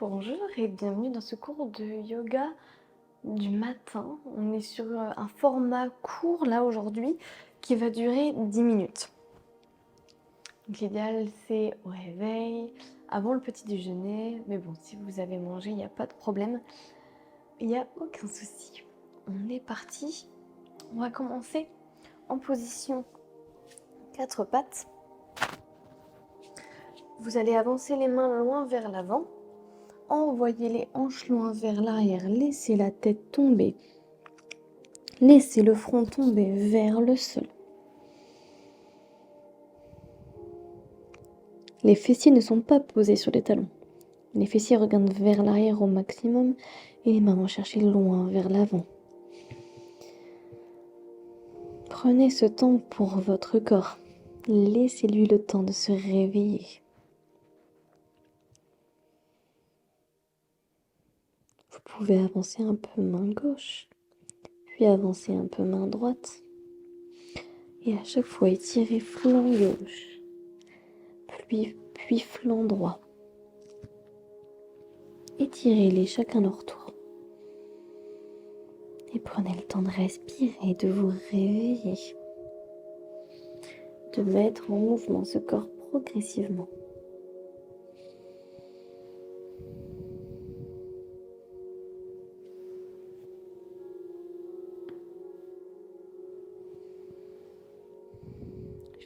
Bonjour et bienvenue dans ce cours de yoga du matin. On est sur un format court là aujourd'hui qui va durer 10 minutes. Donc, l'idéal c'est au réveil, avant le petit déjeuner, mais bon, si vous avez mangé, il n'y a pas de problème, il n'y a aucun souci. On est parti, on va commencer en position 4 pattes. Vous allez avancer les mains loin vers l'avant. Envoyez les hanches loin vers l'arrière, laissez la tête tomber, laissez le front tomber vers le sol. Les fessiers ne sont pas posés sur les talons. Les fessiers regardent vers l'arrière au maximum et les mains vont chercher loin vers l'avant. Prenez ce temps pour votre corps. Laissez-lui le temps de se réveiller. Vous pouvez avancer un peu main gauche, puis avancer un peu main droite. Et à chaque fois, étirez flanc gauche, puis flanc droit. Étirez-les chacun leur tour. Et prenez le temps de respirer, de vous réveiller, de mettre en mouvement ce corps progressivement.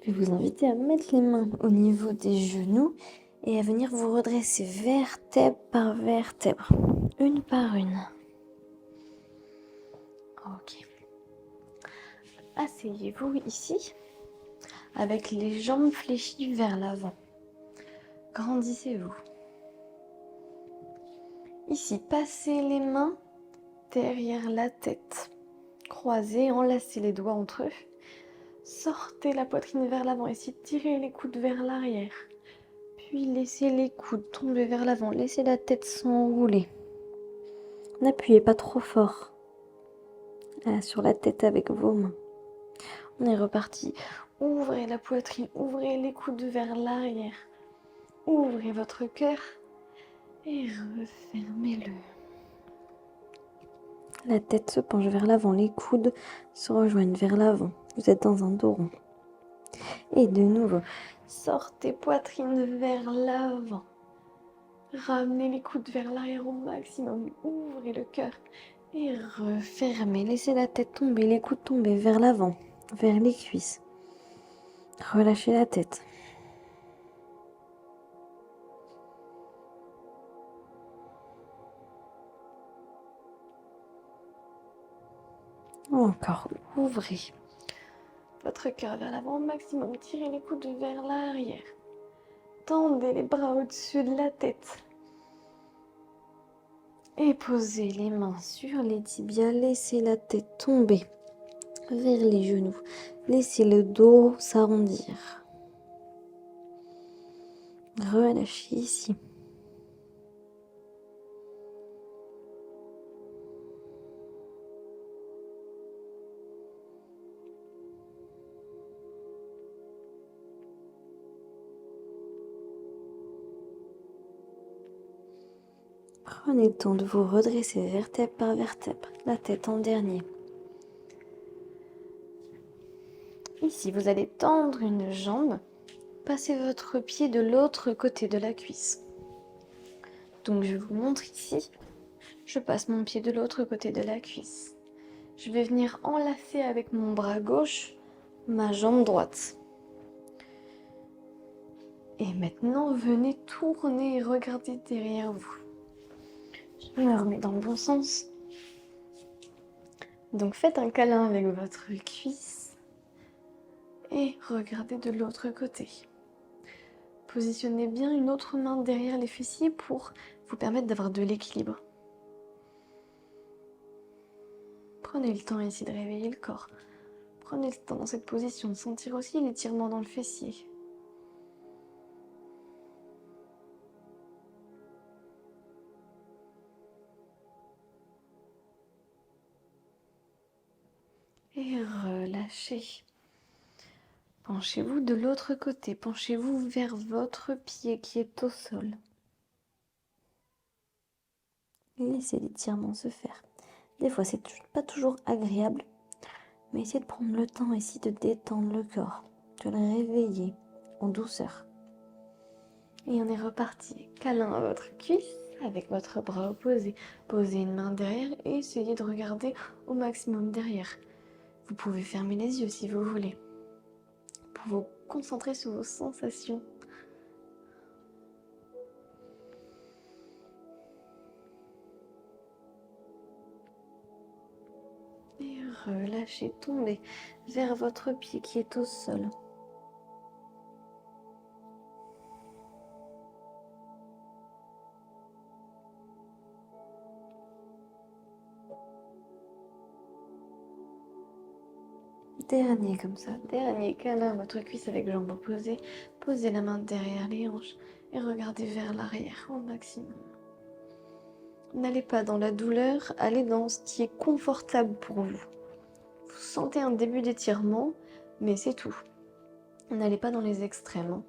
Je vais vous inviter à mettre les mains au niveau des genoux et à venir vous redresser vertèbre par vertèbre, une par une. Ok. Asseyez-vous ici avec les jambes fléchies vers l'avant. Grandissez-vous. Ici, passez les mains derrière la tête. Croisez, enlacez les doigts entre eux. Sortez la poitrine vers l'avant et tirez les coudes vers l'arrière. Puis laissez les coudes tomber vers l'avant. Laissez la tête s'enrouler. N'appuyez pas trop fort sur la tête avec vos mains. On est reparti. Ouvrez la poitrine, ouvrez les coudes vers l'arrière. Ouvrez votre cœur et refermez-le. La tête se penche vers l'avant, les coudes se rejoignent vers l'avant. Vous êtes dans un dos rond. Et de nouveau, sortez poitrine vers l'avant. Ramenez les coudes vers l'arrière au maximum. Ouvrez le cœur et refermez. Laissez la tête tomber, les coudes tomber vers l'avant, vers les cuisses. Relâchez la tête. Encore, ouvrez votre cœur vers l'avant au maximum. Tirez les coudes vers l'arrière. Tendez les bras au-dessus de la tête. Et posez les mains sur les tibias. Laissez la tête tomber vers les genoux. Laissez le dos s'arrondir. Relâchez ici. Prenez le temps de vous redresser vertèbre par vertèbre, la tête en dernier. Ici, vous allez tendre une jambe, passez votre pied de l'autre côté de la cuisse. Donc je vous montre ici, je passe mon pied de l'autre côté de la cuisse. Je vais venir enlacer avec mon bras gauche ma jambe droite. Et maintenant, venez tourner et regarder derrière vous. Je me remets dans le bon sens. Donc faites un câlin avec votre cuisse et regardez de l'autre côté. Positionnez bien une autre main derrière les fessiers pour vous permettre d'avoir de l'équilibre. Prenez le temps ici de réveiller le corps. Prenez le temps dans cette position de sentir aussi l'étirement dans le fessier. Et relâchez. Penchez-vous de l'autre côté. Penchez-vous vers votre pied qui est au sol. Laissez l'étirement se faire. Des fois, c'est pas toujours agréable, mais essayez de prendre le temps ici de détendre le corps, de le réveiller en douceur. Et on est reparti. Câlin à votre cuisse avec votre bras opposé. Posez une main derrière et essayez de regarder au maximum derrière. Vous pouvez fermer les yeux si vous voulez, pour vous concentrer sur vos sensations. Et relâchez, tombez vers votre pied qui est au sol. Dernier comme ça, dernier câlin à votre cuisse avec jambes opposées. Posez la main derrière les hanches et regardez vers l'arrière au maximum. N'allez pas dans la douleur, allez dans ce qui est confortable pour vous. Vous sentez un début d'étirement, mais c'est tout. N'allez pas dans les extrêmes. Hein.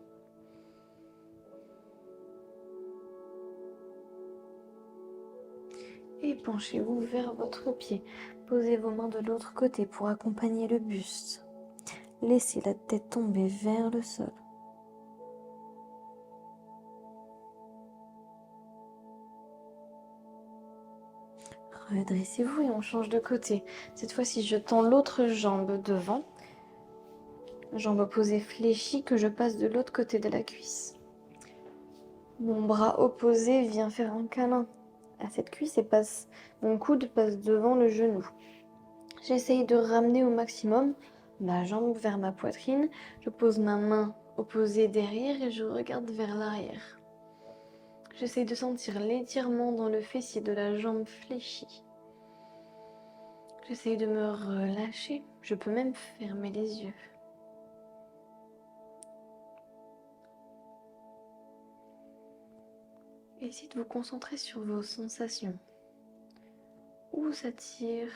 Et penchez-vous vers votre pied. Posez vos mains de l'autre côté pour accompagner le buste. Laissez la tête tomber vers le sol. Redressez-vous et on change de côté. Cette fois-ci, je tends l'autre jambe devant. Jambe opposée fléchie que je passe de l'autre côté de la cuisse. Mon bras opposé vient faire un câlin à cette cuisse et mon coude passe devant le genou. J'essaye de ramener au maximum ma jambe vers ma poitrine. Je pose ma main opposée derrière et je regarde vers l'arrière. J'essaye de sentir l'étirement dans le fessier de la jambe fléchie. J'essaye de me relâcher. Je peux même fermer les yeux. Essayez de vous concentrer sur vos sensations. Où ça tire?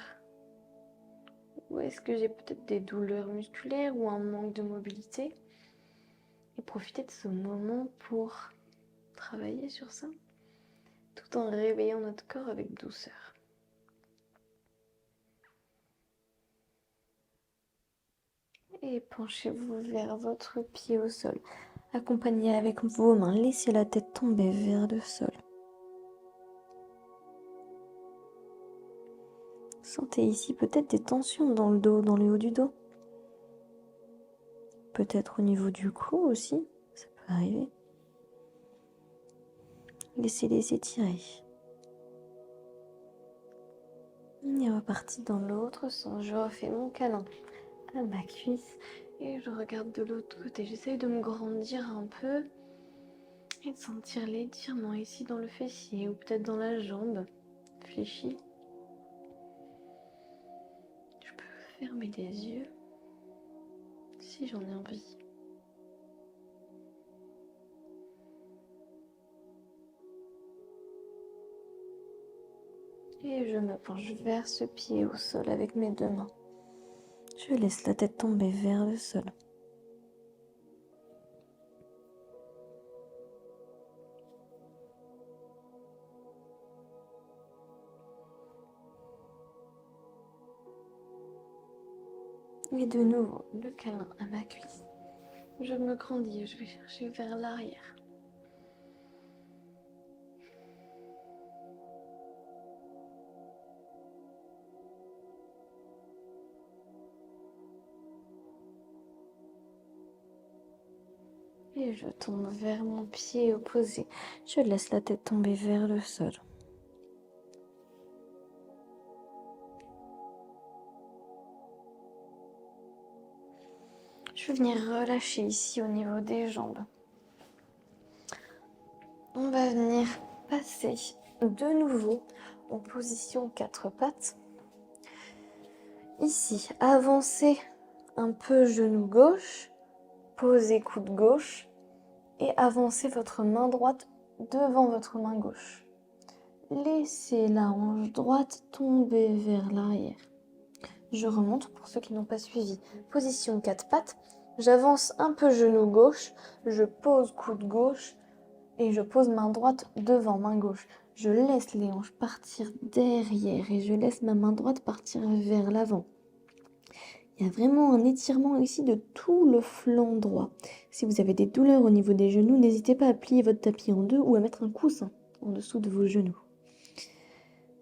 Où est-ce que j'ai peut-être des douleurs musculaires ou un manque de mobilité? Et profitez de ce moment pour travailler sur ça, tout en réveillant notre corps avec douceur. Et penchez-vous vers votre pied au sol. Accompagnez avec vos mains, laissez la tête tomber vers le sol. Sentez ici peut-être des tensions dans le dos, dans le haut du dos. Peut-être au niveau du cou aussi, ça peut arriver. Laissez-les s'étirer. On est reparti dans l'autre sens. Je refais mon câlin à ma cuisse et je regarde de l'autre côté. J'essaye de me grandir un peu et de sentir l'étirement ici dans le fessier ou peut-être dans la jambe fléchie. Je peux fermer les yeux si j'en ai envie. Et je me penche vers ce pied au sol avec mes deux mains. Je laisse la tête tomber vers le sol. Et de nouveau, le câlin à ma cuisse. Je me grandis, je vais chercher vers l'arrière. Et je tombe vers mon pied opposé. Je laisse la tête tomber vers le sol. Je vais venir relâcher ici au niveau des jambes. On va venir passer de nouveau en position 4 pattes. Ici, avancez un peu genou gauche, posez coude gauche et avancez votre main droite devant votre main gauche. Laissez la hanche droite tomber vers l'arrière. Je remonte pour ceux qui n'ont pas suivi. Position 4 pattes. J'avance un peu genou gauche, je pose coude gauche et je pose main droite devant main gauche. Je laisse les hanches partir derrière et je laisse ma main droite partir vers l'avant. Il y a vraiment un étirement ici de tout le flanc droit. Si vous avez des douleurs au niveau des genoux, n'hésitez pas à plier votre tapis en deux ou à mettre un coussin en dessous de vos genoux.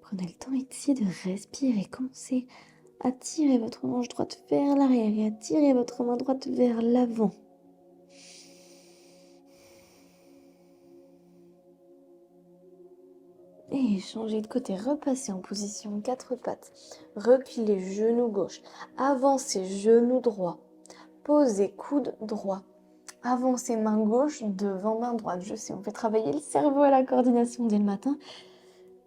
Prenez le temps ici de respirer. Commencez à tirer votre hanche droite vers l'arrière et à tirer votre main droite vers l'avant. Et changez de côté, repassez en position 4 pattes. Reculez genou gauche, avancez genou droit, posez coude droit. Avancez main gauche devant main droite. Je sais, on fait travailler le cerveau à la coordination dès le matin,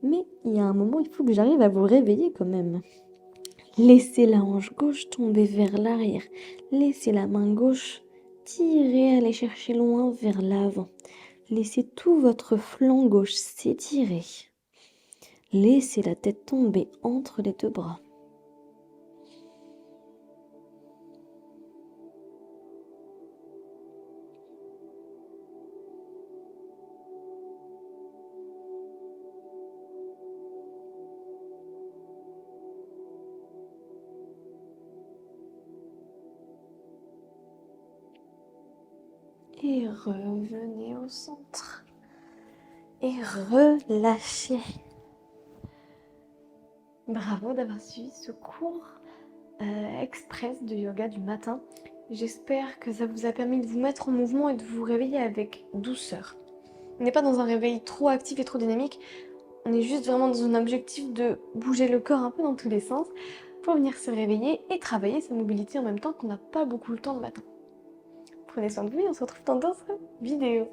mais il y a un moment, il faut que j'arrive à vous réveiller quand même. Laissez la hanche gauche tomber vers l'arrière. Laissez la main gauche tirer, aller chercher loin vers l'avant. Laissez tout votre flanc gauche s'étirer. Laissez la tête tomber entre les deux bras. Et revenez au centre. Et relâchez. Bravo d'avoir suivi ce cours express de yoga du matin. J'espère que ça vous a permis de vous mettre en mouvement et de vous réveiller avec douceur. On n'est pas dans un réveil trop actif et trop dynamique. On est juste vraiment dans un objectif de bouger le corps un peu dans tous les sens pour venir se réveiller et travailler sa mobilité en même temps qu'on n'a pas beaucoup le temps le matin. Prenez soin de vous et on se retrouve dans d'autres vidéos.